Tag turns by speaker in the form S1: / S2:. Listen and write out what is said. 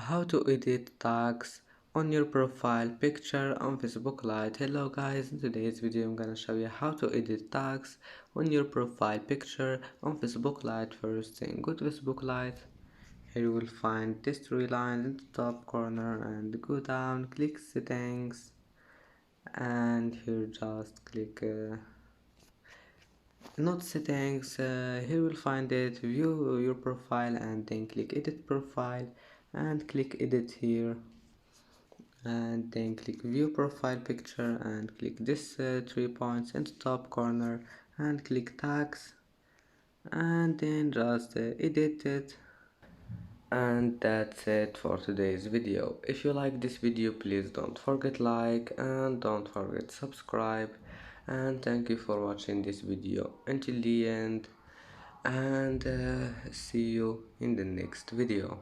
S1: How to edit tags on your profile picture on Facebook Lite. Hello guys, in today's video I'm gonna show you how to edit tags on your profile picture on Facebook Lite. First thing, go to Facebook Lite. Here you will find this three lines in the top corner and go down, click settings, and here just click not settings. Here you will find it, view your profile, and then click edit profile and click edit here, and then click view profile picture and click this 3 points in the top corner and click tags, and then just edit it. And that's it for today's video. If you like this video, please don't forget like and don't forget subscribe, and thank you for watching this video until the end, and see you in the next video.